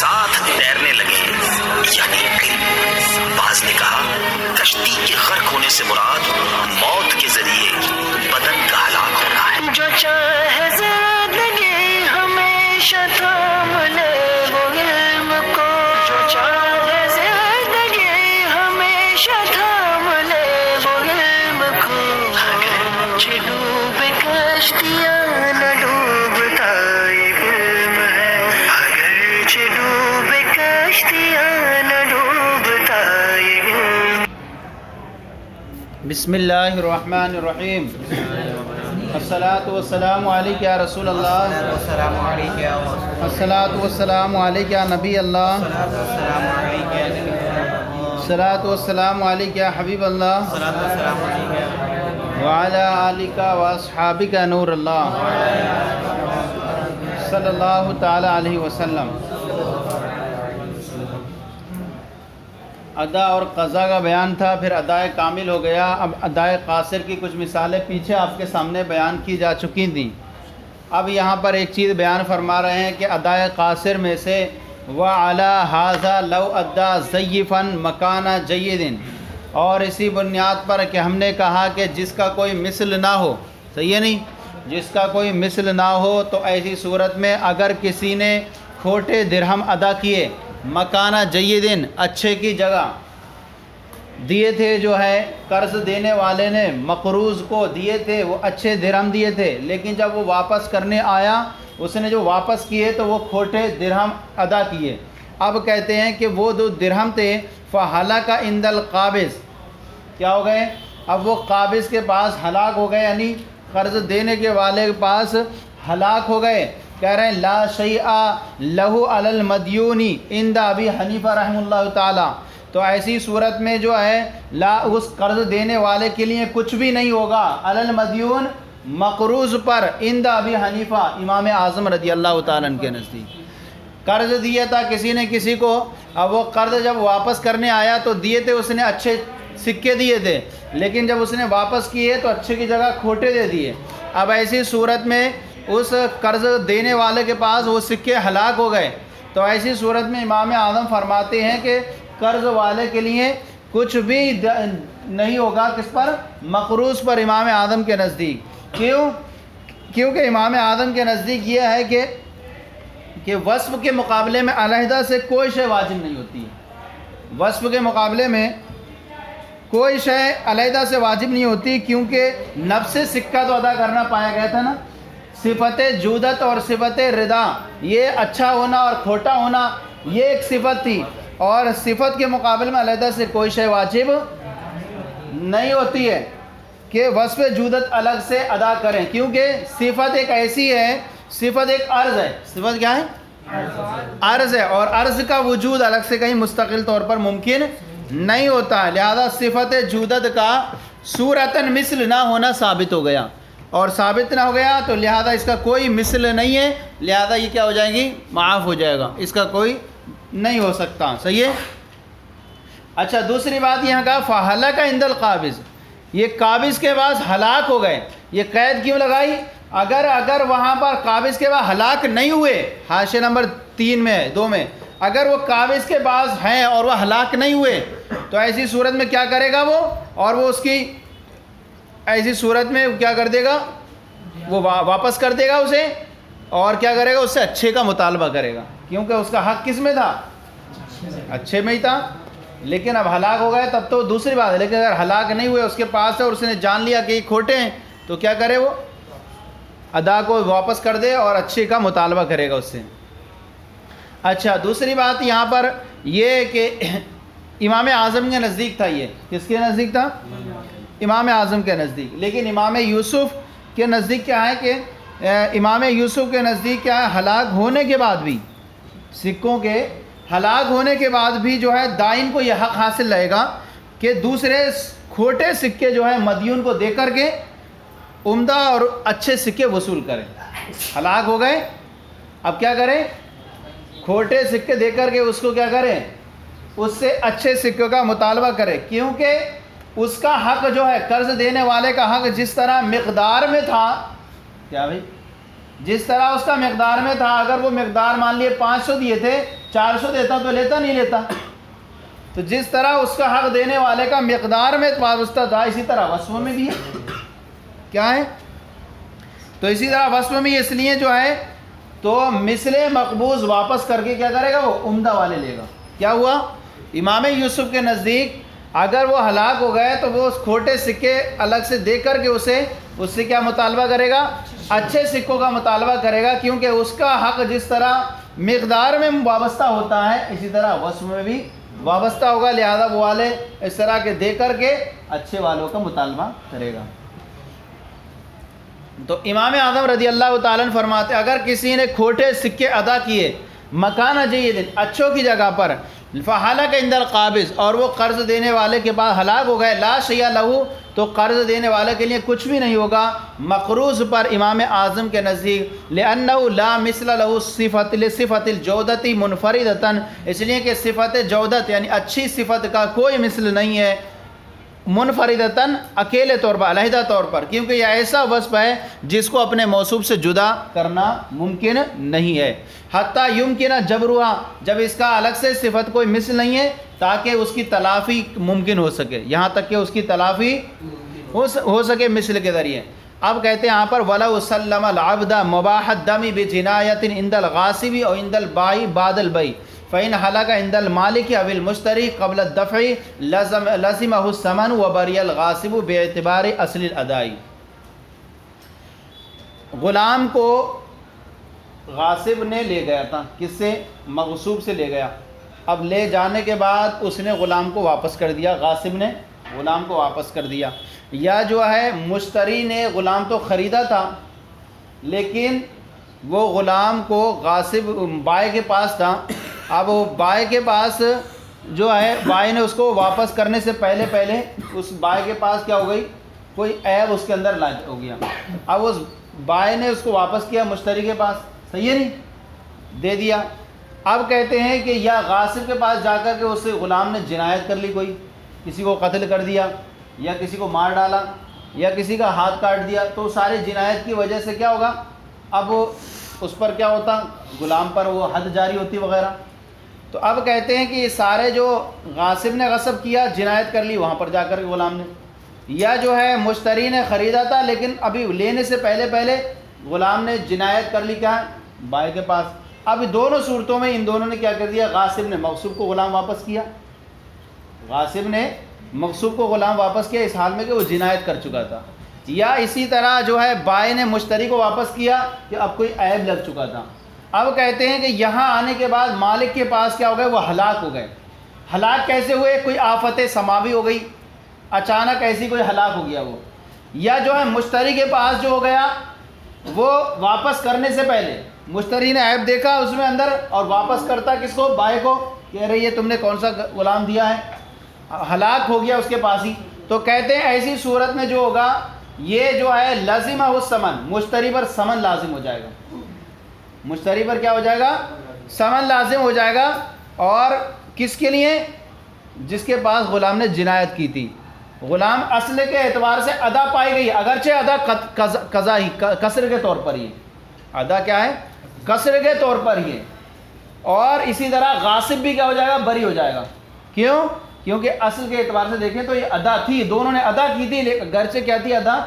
ساتھ تیرنے لگے، یعنی بعض نے کہا کشتی کے غرق ہونے سے مراد موت کے ذریعے بدن کا ہلاک ہونا ہے۔ جو چاہے زندگی ہمیشہ تھام لے وہ علم کو، جو چاہے زندگی ہمیشہ تھام لے وہ علم کو، اگرچہ ڈوبے کشتیاں نہ ڈوبتا یہ علم ہے، اگرچہ ڈوبے کشتیاں نہ ڈوبتا یہ علم۔ بسم اللہ الرحمن الرحیم، الصلاۃ والسلام علیک یا رسول اللہ، الصلاۃ والسلام علیک یا نبی اللہ، الصلاۃ والسلام علیک یا حبیب اللہ، وعلی آلک واصحابک نور اللہ صلی اللہ تعالی علیہ وسلم۔ ادا اور قضا کا بیان تھا، پھر ادائے کامل ہو گیا۔ اب ادائے قاصر کی کچھ مثالیں پیچھے آپ کے سامنے بیان کی جا چکی تھیں۔ اب یہاں پر ایک چیز بیان فرما رہے ہیں کہ ادائے قاصر میں سے وَعَلَى هَذَا لَوْ أَدَّى ضَيِّفًا مَكَانَ جَيِّدٍ، اور اسی بنیاد پر کہ ہم نے کہا کہ جس کا کوئی مثل نہ ہو، صحیح ہے نہیں، جس کا کوئی مثل نہ ہو تو ایسی صورت میں اگر کسی نے کھوٹے درہم ادا کیے، مکانہ جیدن اچھے کی جگہ دیے تھے، جو ہے قرض دینے والے نے مقروض کو دیے تھے، وہ اچھے درہم دیے تھے، لیکن جب وہ واپس کرنے آیا اس نے جو واپس کیے تو وہ کھوٹے درہم ادا کیے۔ اب کہتے ہیں کہ وہ جو درہم تھے فَحَلَكَ عِنْدَ الْقَابِضِ، کیا ہو گئے؟ اب وہ قابض کے پاس ہلاک ہو گئے، یعنی قرض دینے کے والے کے پاس ہلاک ہو گئے۔ کہہ رہے ہیں لا شیء لہ علی المدیون عند ابی حنیفہ رحمہ اللہ تعالی، تو ایسی صورت میں جو ہے لا اس قرض دینے والے کے لیے کچھ بھی نہیں ہوگا، علی المدیون مقروض پر، عند ابی حنیفہ امام اعظم رضی اللہ تعالیٰ عنہ کے نزدیک۔ قرض دیا تھا کسی نے کسی کو، اب وہ قرض جب واپس کرنے آیا تو دیے تھے اس نے اچھے سکے دیے تھے، لیکن جب اس نے واپس کیے تو اچھے کی جگہ کھوٹے دے دیے۔ اب ایسی صورت میں اس قرض دینے والے کے پاس وہ سکے ہلاک ہو گئے، تو ایسی صورت میں امام اعظم فرماتے ہیں کہ قرض والے کے لیے کچھ بھی نہیں ہوگا، کس پر؟ مقروض پر، امام اعظم کے نزدیک۔ کیونکہ امام اعظم کے نزدیک یہ ہے کہ وصف کے مقابلے میں علیحدہ سے کوئی شے واجب نہیں ہوتی ہے، وصف کے مقابلے میں کوئی شے علیحدہ سے واجب نہیں ہوتی، کیونکہ نفس سکہ تو ادا کرنا پایا گیا تھا نا، صفت جودت اور صفت رضا، یہ اچھا ہونا اور کھوٹا ہونا یہ ایک صفت تھی، اور صفت کے مقابلے میں علیحدہ سے کوئی شے واجب نہیں ہوتی ہے کہ وصف جودت الگ سے ادا کریں، کیونکہ صفت ایک ایسی ہے، صفت ایک عرض ہے، صفت کیا ہے؟ عرض ہے، اور عرض کا وجود الگ سے کہیں مستقل طور پر ممکن نہیں ہوتا ہے، لہذا صفت جودت کا صورتاً مثل نہ ہونا ثابت ہو گیا، اور ثابت نہ ہو گیا تو لہذا اس کا کوئی مثل نہیں ہے، لہذا یہ کیا ہو جائے گی؟ معاف ہو جائے گا، اس کا کوئی نہیں ہو سکتا، صحیح ہے۔ اچھا دوسری بات یہاں کا فَحَلَكَ عِنْدَ الْقَابِضِ، یہ قابض کے بعد ہلاک ہو گئے، یہ قید کیوں لگائی؟ اگر وہاں پر قابض کے بعد ہلاک نہیں ہوئے، حاشیہ نمبر 3 میں 2 میں، اگر وہ قابض کے بعد ہیں اور وہ ہلاک نہیں ہوئے تو ایسی صورت میں کیا کرے گا وہ؟ اور وہ اس کی ایسی صورت میں کیا کر دے گا؟ وہ واپس کر دے گا اسے، اور کیا کرے گا؟ اس سے اچھے کا مطالبہ کرے گا، کیونکہ اس کا حق کس میں تھا؟ اچھے میں ہی تھا، لیکن اب ہلاک ہو گئے تب تو دوسری بات ہے، لیکن اگر ہلاک نہیں ہوئے اس کے پاس ہے اور اس نے جان لیا کہ یہ کھوٹے ہیں تو کیا کرے؟ وہ ادا کو واپس کر دے اور اچھے کا مطالبہ کرے گا اس سے۔ اچھا دوسری بات یہاں پر یہ کہ امام اعظم کے نزدیک تھا، یہ کس کے نزدیک تھا؟ امام اعظم کے نزدیک، لیکن امام یوسف کے نزدیک کیا ہے کہ امام یوسف کے نزدیک کیا ہے؟ ہلاک ہونے کے بعد بھی، سکوں کے ہلاک ہونے کے بعد بھی جو ہے دائن کو یہ حق حاصل رہے گا کہ دوسرے کھوٹے سکے جو ہے مدیون کو دے کر کے عمدہ اور اچھے سکے وصول کریں۔ ہلاک ہو گئے، اب کیا کریں؟ کھوٹے سکے دے کر کے اس کو کیا کریں؟ اس سے اچھے سکوں کا مطالبہ کریں، کیونکہ اس کا حق جو ہے قرض دینے والے کا حق جس طرح مقدار میں تھا، کیا بھائی؟ جس طرح اس کا مقدار میں تھا، اگر وہ مقدار مان لیے 500 دیے تھے، 400 دیتا تو لیتا نہیں لیتا؟ تو جس طرح اس کا حق دینے والے کا مقدار میں وابستہ تھا، اسی طرح وصف میں بھی ہے۔ کیا ہے؟ تو اسی طرح وصف میں اس لیے جو ہے تو مثل مقبوض واپس کر کے کیا کرے گا؟ وہ عمدہ والے لے گا۔ کیا ہوا؟ امام یوسف کے نزدیک اگر وہ ہلاک ہو گئے تو وہ اس کھوٹے سکے الگ سے دے کر کے اس سے کیا مطالبہ کرے گا؟ اچھے سکوں کا مطالبہ کرے گا، کیونکہ اس کا حق جس طرح مقدار میں وابستہ ہوتا ہے اسی طرح وصف میں بھی وابستہ ہوگا، لہذا وہ والے اس طرح کے دے کر کے اچھے والوں کا مطالبہ کرے گا۔ تو امام اعظم رضی اللہ تعالیٰ عنہ فرماتے اگر کسی نے کھوٹے سکے ادا کیے مکان جید اچھوں کی جگہ پر، فحلق عند القابض اور وہ قرض دینے والے کے بعد ہلاک ہو گئے، لا شیء لہ تو قرض دینے والے کے لیے کچھ بھی نہیں ہوگا مقروض پر امام اعظم کے نزدیک، لأنہ لا مثل لہ صفت الجودۃ منفردۃ، اس لیے کہ صفت جودت یعنی اچھی صفت کا کوئی مثل نہیں ہے، منفردتاً اکیلے طور پر، علیحدہ طور پر، کیونکہ یہ ایسا وصف ہے جس کو اپنے موصوف سے جدا کرنا ممکن نہیں ہے، حتیٰ یمکن جبرها، جب اس کا الگ سے صفت کوئی مثل نہیں ہے تاکہ اس کی تلافی ممکن ہو سکے، یہاں تک کہ اس کی تلافی ہو سکے مثل کے ذریعے۔ اب کہتے ہیں یہاں پر وَلَوْ سَلَّمَ الْعَبْدَ مُبَاحَ الدَّمِ بِجِنَایَةٍ عِنْدَ الْغَاصِبِ أَوْ عِنْدَ الْبَائِعِ بَعْدَ الْبَيْعِ فَإِنْ حَلَقَ عِنْدَ الْمَالِكِ أَوِ الْمُشْتَرِي قَبْلَ الدَّفْعِ لَزِمَهُ الثَّمَنُ وَبَرِئَ الْغَاصِبُ بِاعْتِبَارِ أَصْلِ الْأَدَاءِ۔ غلام کو غاصب نے لے گیا تھا، کس سے؟ مغصوب سے لے گیا، اب لے جانے کے بعد اس نے غلام کو واپس کر دیا، غاصب نے غلام کو واپس کر دیا، یا جو ہے مشتری نے غلام تو خریدا تھا لیکن وہ غلام کو غاصب بائع کے پاس تھا، اب وہ بائع کے پاس جو ہے بائع نے اس کو واپس کرنے سے پہلے اس بائع کے پاس کیا ہو گئی؟ کوئی عیب اس کے اندر لاحق ہو گیا، اب اس بائع نے اس کو واپس کیا مشتری کے پاس، صحیح ہے نہیں؟ دے دیا۔ اب کہتے ہیں کہ یا غاصب کے پاس جا کر کے اس سے غلام نے جنایت کر لی، کوئی کسی کو قتل کر دیا یا کسی کو مار ڈالا یا کسی کا ہاتھ کاٹ دیا، تو ساری جنایت کی وجہ سے کیا ہوگا؟ اب اس پر کیا ہوتا؟ غلام پر وہ حد جاری ہوتی وغیرہ۔ تو اب کہتے ہیں کہ یہ سارے جو غاصب نے غصب کیا، جنایت کر لی وہاں پر جا کر غلام نے، یا جو ہے مشتری نے خریدا تھا لیکن ابھی لینے سے پہلے غلام نے جنایت کر لی کیا؟ بائع کے پاس۔ اب دونوں صورتوں میں ان دونوں نے کیا کر دیا؟ غاصب نے مغصوب کو غلام واپس کیا، غاصب نے مغصوب کو غلام واپس کیا اس حال میں کہ وہ جنایت کر چکا تھا، یا اسی طرح جو ہے بائع نے مشتری کو واپس کیا کہ اب کوئی عیب لگ چکا تھا۔ اب کہتے ہیں کہ یہاں آنے کے بعد مالک کے پاس کیا ہو گئے؟ وہ ہلاک ہو گئے۔ ہلاک کیسے ہوئے؟ کوئی آفت سماوی ہو گئی، اچانک ایسی کوئی ہلاک ہو گیا وہ، یا جو ہے مشتری کے پاس جو ہو گیا وہ واپس کرنے سے پہلے مشتری نے عیب دیکھا اس میں اندر اور واپس کرتا کس کو؟ بائع کو، کہہ رہی ہے تم نے کون سا غلام دیا ہے، ہلاک ہو گیا اس کے پاس ہی۔ تو کہتے ہیں ایسی صورت میں جو ہوگا یہ جو ہے لازمہ الثمن، مشتری پر ثمن لازم ہو جائے گا، مشتری پر کیا ہو جائے گا؟ ثمن لازم ہو جائے گا، اور کس کے لیے؟ جس کے پاس غلام نے جنایت کی تھی۔ غلام اصل کے اعتبار سے ادا پائی گئی، اگرچہ ادا قضا ہی کسر کے طور پر ہی ہے، ادا کیا ہے؟ کسر کے طور پر ہی ہے، اور اسی طرح غاصب بھی کیا ہو جائے گا؟ بری ہو جائے گا۔ کیوں؟ کیونکہ اصل کے اعتبار سے دیکھیں تو یہ ادا تھی، دونوں نے ادا کی تھی، گرچہ کیا تھی؟ ادا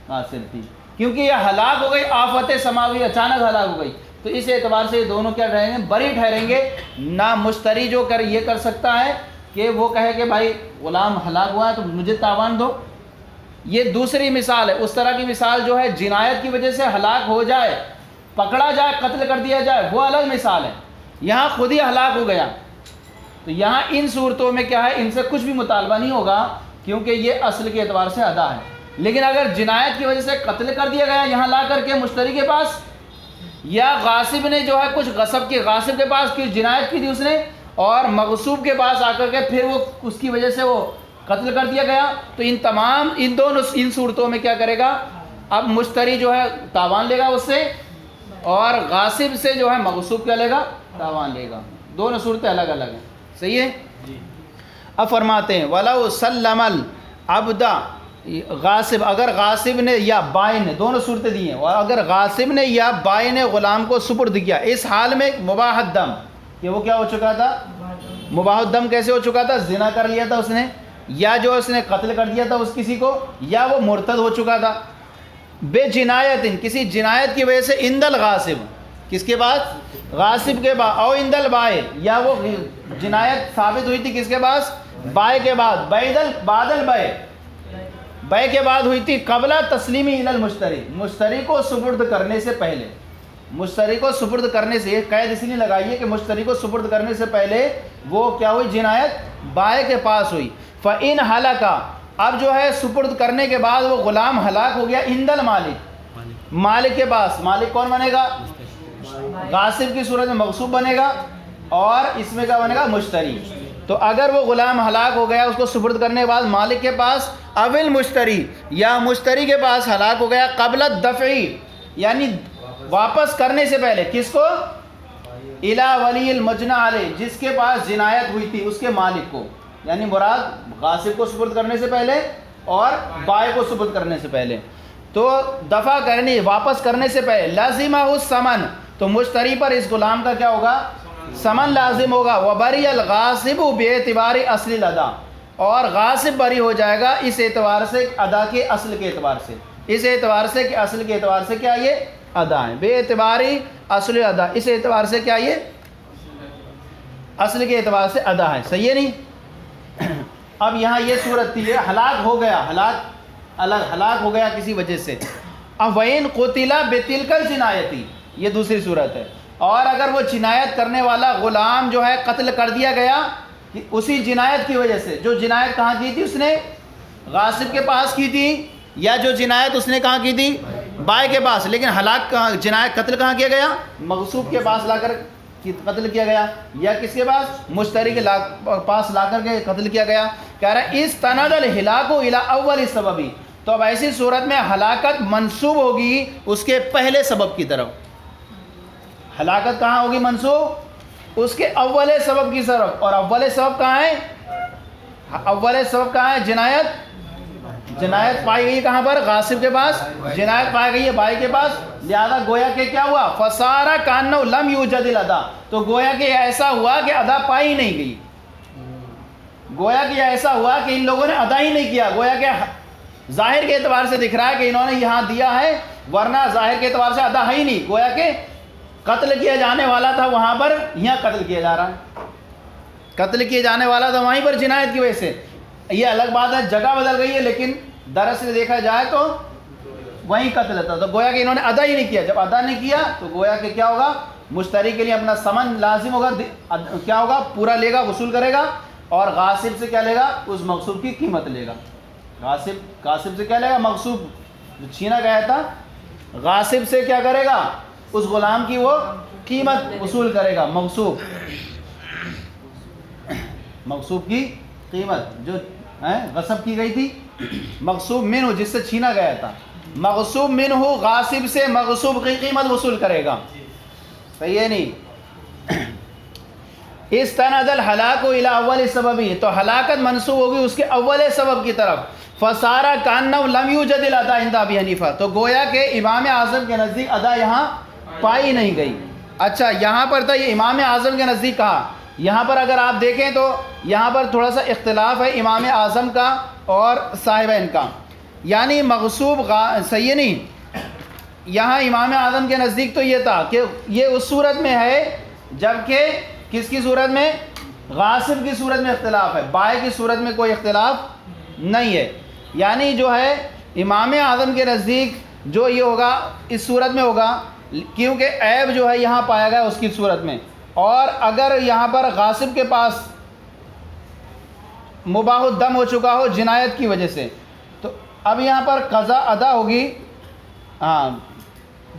غاصب تھی، کیونکہ یہ ہلاک ہو گئی، آفت سماوی اچانک ہلاک ہو گئی، تو اس اعتبار سے یہ دونوں کیا رہیں گے؟ بری ٹھہریں گے۔ نہ مشتری جو یہ کر سکتا ہے کہ وہ کہے کہ بھائی غلام ہلاک ہوا ہے تو مجھے تاوان دو، یہ دوسری مثال ہے۔ اس طرح کی مثال جو ہے جنایت کی وجہ سے ہلاک ہو جائے، پکڑا جائے، قتل کر دیا جائے، وہ الگ مثال ہے۔ یہاں خود ہی ہلاک ہو گیا، تو یہاں ان صورتوں میں کیا ہے؟ ان سے کچھ بھی مطالبہ نہیں ہوگا کیونکہ یہ اصل کے اعتبار سے ادا ہے۔ لیکن اگر جنایت کی وجہ سے قتل کر دیا گیا یہاں لا کر کے مشتری کے پاس، یا غاصب نے جو ہے کچھ غصب کی، غاصب کے پاس کچھ جنایت کی تھی اس نے، اور مغصوب کے پاس آ کر کے پھر وہ اس کی وجہ سے وہ قتل کر دیا گیا، تو ان صورتوں میں کیا کرے گا؟ اب مشتری جو ہے تاوان لے گا اس سے، اور غاصب سے جو ہے مغصوب کیا لے گا؟ تاوان لے گا۔ دونوں صورتیں الگ الگ ہیں، صحیح ہے؟ اب فرماتے ہیں وَلَوْ سَلَّمَ الْعَبْدَ غاصب، اگر غاصب نے یا بائی نے، دونوں صورتیں دی ہیں، اور اگر غاصب نے یا بائی نے غلام کو سپرد کیا اس حال میں مباح الدم، کہ وہ کیا ہو چکا تھا؟ مباح الدم کیسے ہو چکا تھا؟ زنا کر لیا تھا اس نے، یا جو اس نے قتل کر دیا تھا اس کسی کو، یا وہ مرتد ہو چکا تھا بے جنایت، کسی جنایت کی وجہ سے، عند الغاصب، کس کے بعد؟ غاصب کے بعد، او عند البائے، یا وہ جنایت ثابت ہوئی تھی کس کے پاس؟ بائے کے بعد، بعد البائے، بے کے بعد ہوئی تھی قبل تسلیمی الی المشتری، مشتری کو سپرد کرنے سے پہلے، مشتری کو سپرد کرنے سے، یہ قید اس لیے لگائیے کہ مشتری کو سپرد کرنے سے پہلے وہ کیا ہوئی؟ جنایت بائے کے پاس ہوئی۔ فَإِنْ هَلَكَ، اب جو ہے سپرد کرنے کے بعد وہ غلام ہلاک ہو گیا، عند المالک، مالک کے پاس، مالک کون بنے گا؟ غاصب کی صورت میں مغصوب بنے گا، اور اس میں کیا بنے گا؟ مشتری۔ تو اگر وہ غلام ہلاک ہو گیا اس کو سپرد کرنے کے بعد مالک کے پاس، اول مشتری، یا مشتری کے پاس ہلاک ہو گیا قبل الدفعی، یعنی واپس کرنے سے پہلے، کس کو؟ الی ولی المجنی علیہ، جس کے پاس جنایت ہوئی تھی اس کے مالک کو، یعنی مراد غاصب کو سپرد کرنے سے پہلے اور بائے کو سپرد کرنے سے پہلے، تو دفع کرنے، واپس کرنے سے پہلے، لازمہ الثمن، تو مشتری پر اس غلام کا کیا ہوگا؟ ثمن لازم ہوگا، وبری الغاصب باعتبار اصل الادا، اور غاصب بری ہو جائے گا اس اعتبار سے، ادا کے اصل کے اعتبار سے، اس اعتبار سے کہ اصل کے اعتبار سے کیا یہ ادا ہے، بے اعتباری اصل ادا، اس اعتبار سے کیا یہ اصل کے اعتبار سے ادا ہے، صحیح ہے نہیں؟ اب یہاں یہ صورت تھی، یہ ہلاک ہو گیا، ہلاک ہو گیا کسی وجہ سے، اب وَإِن قُتِلَ بِتِلْكَ الْجِنَایَةِ، یہ دوسری صورت ہے، اور اگر وہ جنایت کرنے والا غلام جو ہے قتل کر دیا گیا اسی جنایت کی وجہ سے، جو جنایت کہاں کی تھی اس نے؟ غاصب کے پاس کی تھی، یا جو جنایت اس نے کہاں کی تھی؟ بائے کے پاس، لیکن ہلاک جنایت قتل کہاں کیا گیا؟ مغصوب کے پاس لا کر قتل کیا گیا، یا کس کے پاس؟ مشتری کے پاس لا کر کے قتل کیا گیا۔ کہہ رہا ہے استند الہلاک الی اول السبب، تو اب ایسی صورت میں ہلاکت منسوب ہوگی اس کے پہلے سبب کی طرف، ہلاکت کہاں ہوگی منسوب؟ اس کے اول سبب کی طرف، اور اول سبب کہاں ہے؟ اول سبب کہاں ہے؟ جنایت پائی گئی کہاں پر؟ غاصب کے پاس جنایت پائی گئی ہے بھائی کے پاس، لہذا گویا کہ کیا ہوا؟ فصار کانہ لم یوجد الادا، تو گویا کہ ایسا ہوا کہ ادا پائی نہیں گئی، گویا کہ ایسا ہوا کہ ان لوگوں نے ادا ہی نہیں کیا، گویا کہ ظاہر کے اعتبار سے دکھ رہا ہے کہ انہوں نے یہاں دیا ہے، ورنہ ظاہر کے اعتبار سے ادا ہے ہی نہیں، گویا کہ قتل کیا جانے والا تھا وہاں پر، یہاں قتل کیا جا رہا ہے، قتل کیا جانے والا تھا وہیں پر جنایت کی وجہ سے، یہ الگ بات ہے، جگہ بدل گئی ہے، لیکن دراصل دیکھا جائے تو وہیں قتل تھا، تو گویا کہ انہوں نے ادا ہی نہیں کیا، جب ادا نہیں کیا تو گویا کہ کیا ہوگا؟ مشتری کے لیے اپنا ثمن لازم ہوگا، کیا ہوگا؟ پورا لے گا، وصول کرے گا، اور غاصب سے کیا لے گا؟ اس مغصوب کی قیمت لے گا، غاصب سے کیا لے گا؟ مغصوب جو چھینا گیا تھا، غاصب سے کیا کرے گا؟ اس غلام کی وہ قیمت وصول کرے گا، مغصوب کی قیمت جو غصب کی گئی تھی، مغصوب منہ جس سے چھینا گیا تھا، مغصوب منہ غاصب سے مغصوب کی قیمت وصول کرے گا، صحیح ہے نہیں؟ استند الہلاک الی اول سبب، تو ہلاکت منسوب ہوگی اس کے اول سبب کی طرف، فصار کانہ لم یوجد الادا عند ابی حنیفہ، تو گویا کہ امام اعظم کے نزدیک ادا یہاں پائی نہیں گئی۔ اچھا یہاں پر تھا یہ امام اعظم کے نزدیک کہا، یہاں پر اگر آپ دیکھیں تو یہاں پر تھوڑا سا اختلاف ہے امام اعظم کا اور صاحبین کا، یعنی مغصوب صحیح نہیں، یہاں امام اعظم کے نزدیک تو یہ تھا کہ یہ اس صورت میں ہے جبکہ کس کی صورت میں؟ غاصب کی صورت میں اختلاف ہے، بائے کی صورت میں کوئی اختلاف نہیں ہے، یعنی جو ہے امام اعظم کے نزدیک جو یہ ہوگا اس صورت میں ہوگا کیونکہ عیب جو ہے یہاں پایا گیا اس کی صورت میں، اور اگر یہاں پر غاصب کے پاس مباح الدم ہو چکا ہو جنایت کی وجہ سے، تو اب یہاں پر قضا ادا ہوگی، ہاں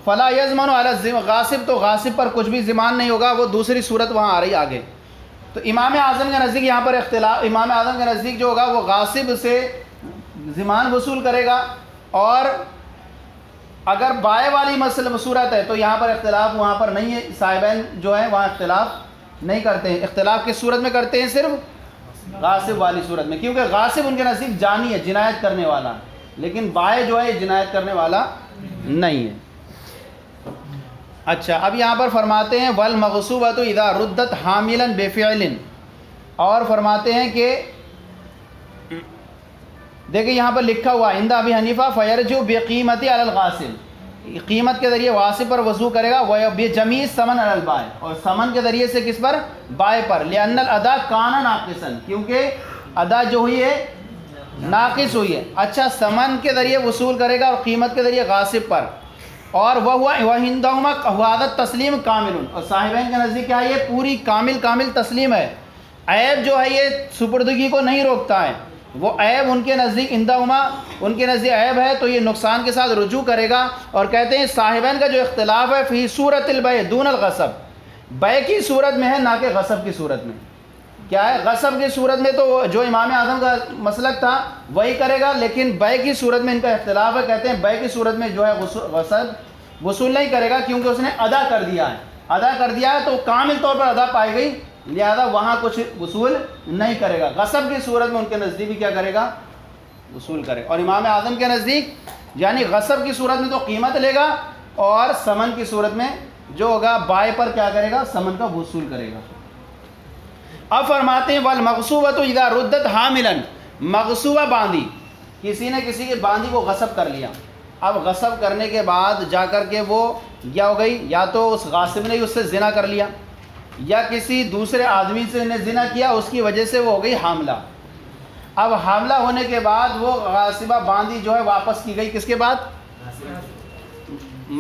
فلا یضمن علی غاصب، تو غاصب پر کچھ بھی ضمان نہیں ہوگا، وہ دوسری صورت وہاں آ رہی آگے۔ تو امام اعظم کے نزدیک یہاں پر اختلاف، امام اعظم کے نزدیک جو ہوگا وہ غاصب سے ضمان وصول کرے گا، اور اگر بائے والی صورت ہے تو یہاں پر اختلاف وہاں پر نہیں ہے، صاحبین جو ہیں وہاں اختلاف نہیں کرتے ہیں، اختلاف کس صورت میں کرتے ہیں؟ صرف غاصب والی صورت میں، کیونکہ غاصب ان کے نزدیک جانی ہے، جنایت کرنے والا، لیکن بائے جو ہے جنایت کرنے والا نہیں ہے۔ اچھا، اب یہاں پر فرماتے ہیں والمغصوبۃ اذا ردت حاملا بفعل، اور فرماتے ہیں کہ دیکھیں یہاں پر لکھا ہوا عند ابی حنیفہ فیرجع بقیمت علی الغاصب، قیمت کے ذریعے غاصب پر وضو کرے گا، بجمیع ثمن علی البائع، اور ثمن کے ذریعے سے کس پر؟ بائع پر، لأن الادا کان ناقصا، کیونکہ ادا جو ہوئی ہے ناقص ہوئی ہے۔ اچھا، ثمن کے ذریعے وصول کرے گا اور قیمت کے ذریعے غاصب پر، اور وہ عندہما هذا تسلیم کامل، اور صاحبین کے نزدیک کیا ہے؟ یہ پوری کامل تسلیم ہے، عیب جو ہے یہ سپردگی کو نہیں روکتا ہے، وہ عیب ان کے نزدیک عندہما، ان کے نزدیک عیب ہے تو یہ نقصان کے ساتھ رجوع کرے گا۔ اور کہتے ہیں صاحبین کا جو اختلاف ہے فی صورت البیع دون الغصب، بیع کی صورت میں ہے نہ کہ غصب کی صورت میں۔ کیا ہے؟ غصب کی صورت میں تو جو امام اعظم کا مسلک تھا وہی کرے گا، لیکن بیع کی صورت میں ان کا اختلاف ہے۔ کہتے ہیں بیع کی صورت میں جو ہے غصب وصول نہیں کرے گا، کیونکہ اس نے ادا کر دیا ہے تو کامل طور پر ادا پائی گئی، لہذا وہاں کچھ وصول نہیں کرے گا۔ غصب کی صورت میں ان کے نزدیک بھی کیا کرے گا؟ وصول کرے گا۔ اور امام اعظم کے نزدیک یعنی غصب کی صورت میں تو قیمت لے گا، اور ثمن کی صورت میں جو ہوگا بائع پر کیا کرے گا؟ ثمن کا وصول کرے گا۔ اب فرماتے ہیں والمغصوبۃ اذا ردت حاملا، مغصوبہ باندھی، کسی نے کسی کی باندھی کو غصب کر لیا، اب غصب کرنے کے بعد جا کر کے وہ کیا ہو گئی؟ یا تو اس غاصب نے اس سے زنا کر لیا، یا کسی دوسرے آدمی سے نے زنا کیا، اس کی وجہ سے وہ ہو گئی حاملہ۔ اب حاملہ ہونے کے بعد وہ غاصبہ باندھی جو ہے واپس کی گئی، کس کے بعد؟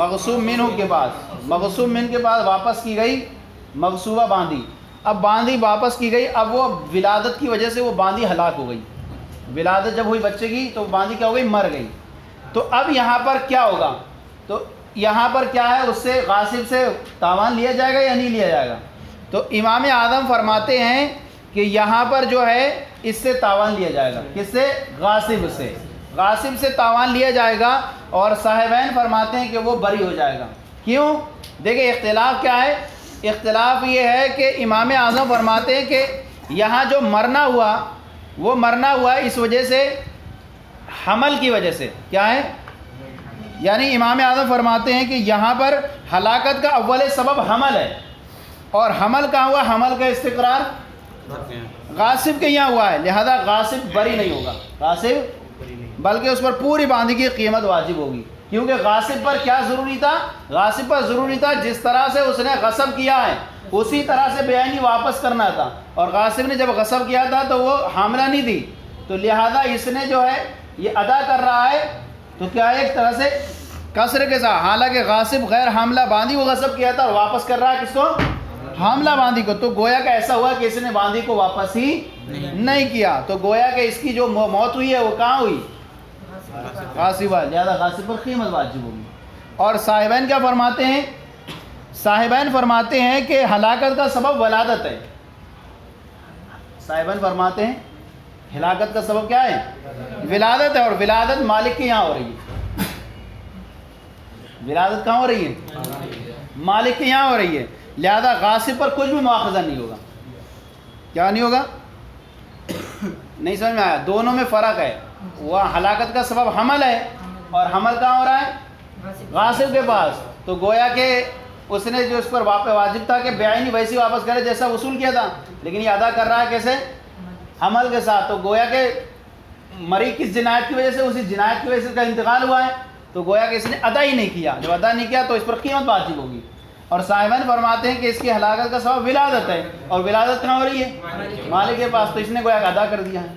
مغصوب منہ کے پاس، مغصوب منہ کے پاس واپس کی گئی مغصوبہ باندھی۔ اب باندھی واپس کی گئی، اب وہ ولادت کی وجہ سے وہ باندھی ہلاک ہو گئی، ولادت جب ہوئی بچے کی تو باندھی کیا ہو گئی؟ مر گئی۔ تو اب یہاں پر کیا ہوگا؟ تو یہاں پر کیا ہے؟ اس سے غاصب سے تاوان لیا جائے گا یا نہیں لیا جائے گا؟ تو امام اعظم فرماتے ہیں کہ یہاں پر جو ہے اس سے تاوان لیا جائے گا، کس سے؟ غاصب سے، غاصب سے تاوان لیا جائے گا، اور صاحبین فرماتے ہیں کہ وہ بری ہو جائے گا۔ کیوں؟ دیکھیں اختلاف کیا ہے؟ اختلاف یہ ہے کہ امام اعظم فرماتے ہیں کہ یہاں جو مرنا ہوا وہ مرنا ہوا اس وجہ سے، حمل کی وجہ سے، کیا ہے؟ یعنی امام اعظم فرماتے ہیں کہ یہاں پر ہلاکت کا اول سبب حمل ہے، اور حمل کہاں ہوا؟ حمل کا استقرار غاصب کے یہاں ہوا ہے، لہذا غاصب بری نہیں ہوگا، غاصب بلکہ اس پر پوری باندھی کی قیمت واجب ہوگی، کیونکہ غاصب پر کیا ضروری تھا؟ غاصب پر ضروری تھا جس طرح سے اس نے غصب کیا ہے اسی طرح سے بے عینی واپس کرنا تھا، اور غاصب نے جب غصب کیا تھا تو وہ حاملہ نہیں تھی، تو لہذا اس نے جو ہے یہ ادا کر رہا ہے تو کیا ہے؟ ایک طرح سے کسر کے ساتھ، حالانکہ غاصب غیر حاملہ باندھی وہ غصب کیا تھا اور واپس کر رہا ہے کس کو؟ حاملہ باندھی کو، تو گویا کہ ایسا ہوا کہ اس نے باندھی کو واپس ہی نہیں کیا، تو گویا کہ اس کی جو موت ہوئی ہے وہ کہاں ہوئی؟ غاصبہ، لہذا غاصب پر قیمت واجب ہوگی۔ اور صاحبین کیا فرماتے ہیں؟ صاحبین فرماتے ہیں کہ ہلاکت کا سبب ولادت ہے، صاحبین فرماتے ہیں ہلاکت کا سبب کیا ہے؟ ولادت ہے، اور ولادت مالک کے یہاں ہو رہی ہے، ولادت کہاں ہو رہی ہے؟ مالک کے یہاں ہو رہی ہے، لہذا غاصب پر کچھ بھی مواخذہ نہیں ہوگا۔ کیا نہیں ہوگا؟ نہیں سمجھ میں آیا؟ دونوں میں فرق ہے، وہ ہلاکت کا سبب حمل ہے، اور حمل کہاں ہو رہا ہے؟ غاصب کے پاس، تو گویا کہ اس نے جو اس پر واجب تھا کہ بے عینی ویسی واپس کرے جیسا وصول کیا تھا، لیکن یہ ادا کر رہا ہے کیسے؟ حمل کے ساتھ، تو گویا کہ مری کس جنایت کی وجہ سے؟ اسی جنایت کی وجہ سے اس کا انتقال ہوا ہے، تو گویا کہ اس نے ادا ہی نہیں کیا، جب ادا نہیں کیا تو اس پر قیمت واجب ہوگی۔ اور صاحبین فرماتے ہیں کہ اس کی ہلاکت کا سبب ولادت ہے، اور ولادت کہاں ہو رہی ہے؟ مالک کے پاس، تو اس نے گویا کہ ادا کر دیا ہے۔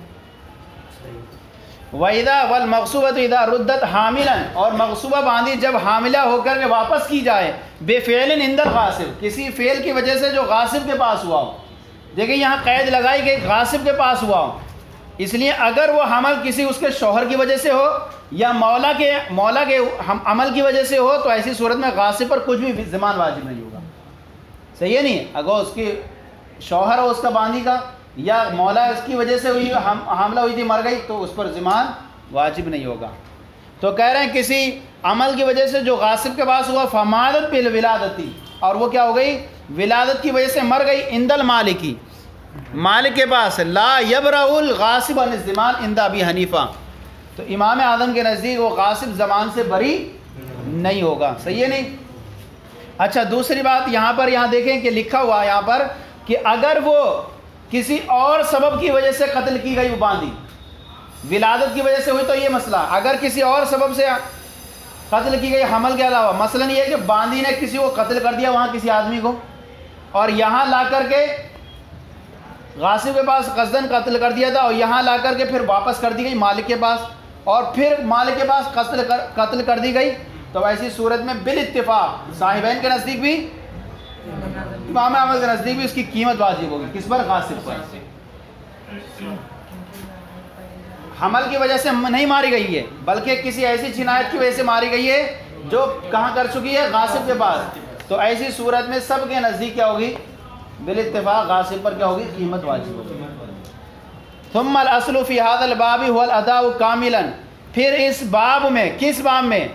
وَإِذَا وَالْمَغْصُوبَةُ إِذَا رُدَّتْ حَامِلًا، اور مغصوبہ باندھی جب حاملہ ہو کر کے واپس کی جائے، بِفِعْلٍ عِنْدَ الْغَاصِبِ، کسی فعل کی وجہ سے جو غاصب کے پاس ہوا ہو۔ دیکھیں یہاں قید لگائی گئی غاصب کے پاس ہوا ہو، اس لیے اگر وہ حمل کسی اس کے شوہر کی وجہ سے ہو یا مولا کے عمل کی وجہ سے ہو، تو ایسی صورت میں غاصب پر کچھ بھی ضمان واجب نہیں ہوگا۔ صحیح ہے نہیں؟ اگر اس کی شوہر ہو اس کا باندھی کا، یا مولا اس کی وجہ سے ہوئی حاملہ ہوئی تھی مر گئی، تو اس پر ضمان واجب نہیں ہوگا۔ تو کہہ رہے ہیں کسی عمل کی وجہ سے جو غاصب کے پاس ہوا، فمادت بالولادتی، اور وہ کیا ہو گئی؟ ولادت کی وجہ سے مر گئی، عند المالکی، مالک کے پاس، لا یبرأ الغاصب عن الضمان عند ابی حنیفہ، تو تو امام اعظم کے نزدیک وہ غاصب زمان سے بری نہیں ہوگا. صحیح ہے نہیں؟ اچھا دوسری بات یہاں دیکھیں کہ لکھا ہوا یہاں پر کہ اگر وہ کسی اور سبب کی وجہ سے قتل کی گئی وہ باندھی، ولادت کی وجہ سے ہوئی تو یہ مسئلہ، اگر کسی اور سبب سے قتل کی گئی حمل کے علاوہ، مثلا یہ کہ باندھی نے کسی کو قتل کر دیا وہاں کسی آدمی کو، اور یہاں لا کر کے غاصب کے پاس قصدن قتل کر دیا تھا اور یہاں لا کر کے پھر واپس کر دی گئی مالک کے پاس، اور پھر مالک کے پاس قتل کر دی گئی، تو ایسی صورت میں بالاتفاق صاحبین کے نزدیک بھی امام احمد کے نزدیک بھی اس کی قیمت واجب ہوگی. کس پر؟ غاصب پر. حمل کی وجہ سے نہیں ماری گئی ہے بلکہ کسی ایسی جنایت کی وجہ سے ماری گئی ہے جو کہاں کر چکی ہے؟ غاصب کے پاس. تو ایسی صورت میں سب کے نزدیک کیا ہوگی؟ بالاتفاق غاصب پر کیا ہوگی؟ قیمت واجب ہوگی. ثم الاصل فی هذا الباب هو الاداء کاملا. پھر اس باب میں، کس باب میں؟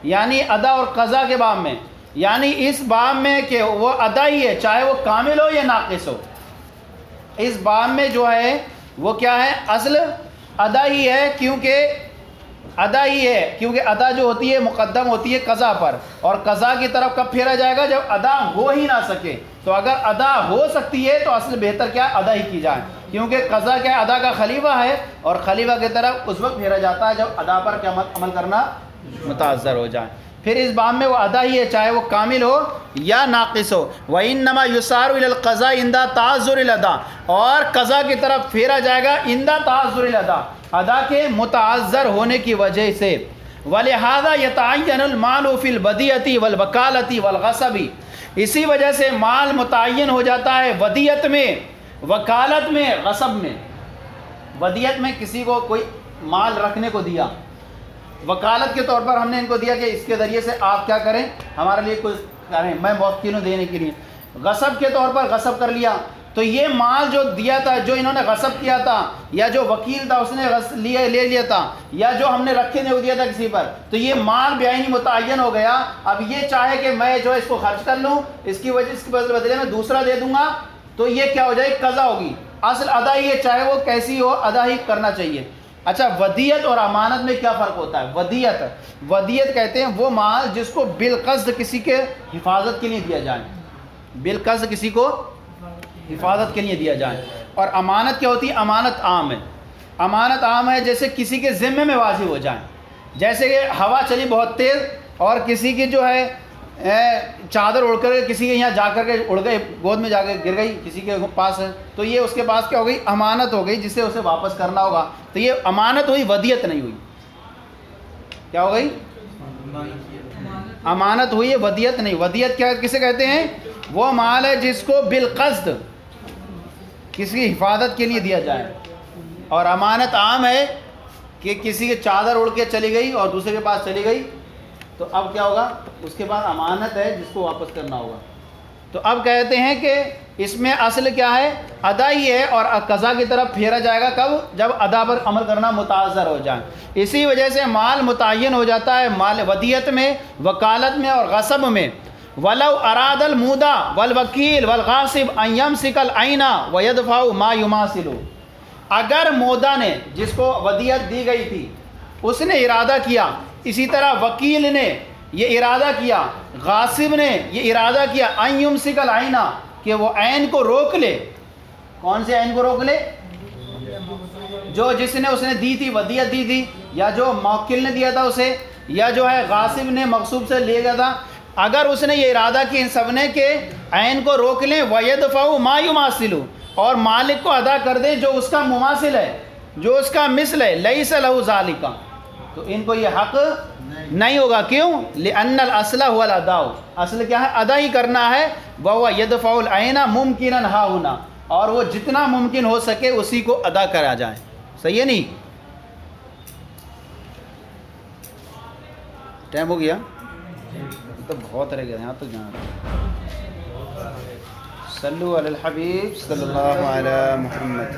یعنی ادا اور قضا کے باب میں، یعنی اس باب میں کہ وہ ادا ہی ہے چاہے وہ کامل ہو یا ناقص ہو. اس باب میں جو ہے وہ کیا ہے؟ اصل ادا ہی ہے، کیونکہ ادا جو ہوتی ہے مقدم ہوتی ہے قضا پر، اور قضا کی طرف کب پھیرا جائے گا؟ جب ادا ہو ہی نہ سکے. تو اگر ادا ہو سکتی ہے تو اصل بہتر کیا ہے؟ ادا ہی کی جائے، کیونکہ قضا کیا ہے؟ ادا کا خلیفہ ہے، اور خلیفہ کی طرف اس وقت پھیرا جاتا ہے جب ادا پر کیا عمل کرنا متعذر ہو جائے. پھر اس باب میں وہ ادا ہی ہے چاہے وہ کامل ہو یا ناقص ہو. وَإِنَّمَا يُسَارُ إِلَى الْقَضَاءِ عِنْدَ تَعَذُّرِ الْأَدَاءِ. اور قضا کی طرف پھیرا جائے گا عند تعذر الأداء، ادا کے متعذر ہونے کی وجہ سے. وَلِهَذَا يَتَعَيَّنُ الْمَالُ فِي الْوَدِيَّةِ وَالْوَكَالَةِ وَالْغَصَبِ. اسی وجہ سے مال متعین ہو جاتا ہے ودیت میں، وکالت میں، غصب میں. ودیت میں کسی کو کوئی مال رکھنے کو دیا، وکالت کے طور پر ہم نے ان کو دیا کہ اس کے ذریعے سے آپ کیا کریں؟ ہمارے لیے کچھ کریں، میں موکل ہوں دینے کے لیے. غصب کے طور پر غصب کر لیا، تو یہ مال جو دیا تھا، جو انہوں نے غصب کیا تھا، یا جو وکیل تھا اس نے لے لیا تھا، یا جو ہم نے رکھے نے وہ دیا تھا کسی پر، تو یہ مال بعینی متعین ہو گیا. اب یہ چاہے کہ میں جو اس کو خرچ کر لوں، اس کی وجہ کے بدلے میں دوسرا دے دوں گا، تو یہ کیا ہو جائے؟ قضا ہوگی. اصل ادا ہی ہے چاہے وہ کیسی ہو، ادا ہی کرنا چاہیے. اچھا ودیت اور امانت میں کیا فرق ہوتا ہے؟ ودیت کہتے ہیں وہ مال جس کو بالقصد کسی کے حفاظت کے لیے دیا جائے، بالقصد کسی کو حفاظت کے لیے دیا جائے. اور امانت کیا ہوتی ہے؟ امانت عام ہے. امانت عام ہے جیسے کسی کے ذمے میں واجب ہو جائیں، جیسے کہ ہوا چلی بہت تیز اور کسی کی جو ہے چادر اڑ کر کسی کے یہاں جا کر کے اڑ گئی، گود میں جا کے گر گئی کسی کے پاس ہے، تو یہ اس کے پاس کیا ہو گئی؟ امانت ہو گئی جسے اسے واپس کرنا ہوگا. تو یہ امانت ہوئی، ودیت نہیں ہوئی. کیا ہو گئی؟ امانت ہوئی ہے، ودیت نہیں. ودیت کیا کسے کہتے ہیں؟ وہ مال ہے جس کو بالقصد کسی کی حفاظت کے لیے دیا جائے. اور امانت عام ہے کہ کسی کی چادر اڑ کے چلی گئی اور دوسرے کے پاس چلی گئی، تو اب کیا ہوگا؟ اس کے بعد امانت ہے جس کو واپس کرنا ہوگا. تو اب کہتے ہیں کہ اس میں اصل کیا ہے؟ ادا ہی ہے، اور قضا کی طرف پھیرا جائے گا کب؟ جب ادا پر عمل کرنا متعذر ہو جائے. اسی وجہ سے مال متعین ہو جاتا ہے مال ودیت میں، وکالت میں اور غصب میں. وَلَوْ أَرَادَ الْمُودَى وَالْوَكِيلُ وَالْغَاصِبُ أَنْ يَمْسِكَ الْعَيْنَ وَيَدْفَعُ مَا يُمَاثِلُ. اگر مودا نے، جس کو ودیت دی گئی تھی، اس نے ارادہ کیا، اسی طرح وکیل نے یہ ارادہ کیا، غاصب نے یہ ارادہ کیا، ان یمسک العین، کہ وہ عین کو روک لے. کون سے عین کو روک لے؟ جو جس نے اس نے دی تھی، ودیت دی تھی، یا جو موکل نے دیا تھا اسے، یا جو ہے غاصب نے مغصوب سے لے گیا تھا. اگر اس نے یہ ارادہ کیا ان سب نے کہ عین کو روک لیں، وَيَدْفَعُ مَا يُمَاثِلُ، اور مالک کو ادا کر دیں جو اس کا مماثل ہے، جو اس کا مثل ہے، لَيْسَ لَهُ ذَلِكَ، تو ان کو یہ حق نہیں ہوگا. کیوں؟ لِأَنَّ الْأَصْلَ هُوَ الْأَدَاءُ، اصل کیا ہے؟ ادا ہی کرنا ہے. وَهُوَ يَدْفَعُ الْعَيْنَ مُمْكِنًا هَا هُنَا، اور وہ جتنا ممکن ہو سکے اسی کو ادا کرا جائے. صحیح ہے نہیں؟ ٹائم ہو گیا تو بہت رہ گیا، یہاں تک جانا. صلو علی الحبیب صلی اللہ علی محمد.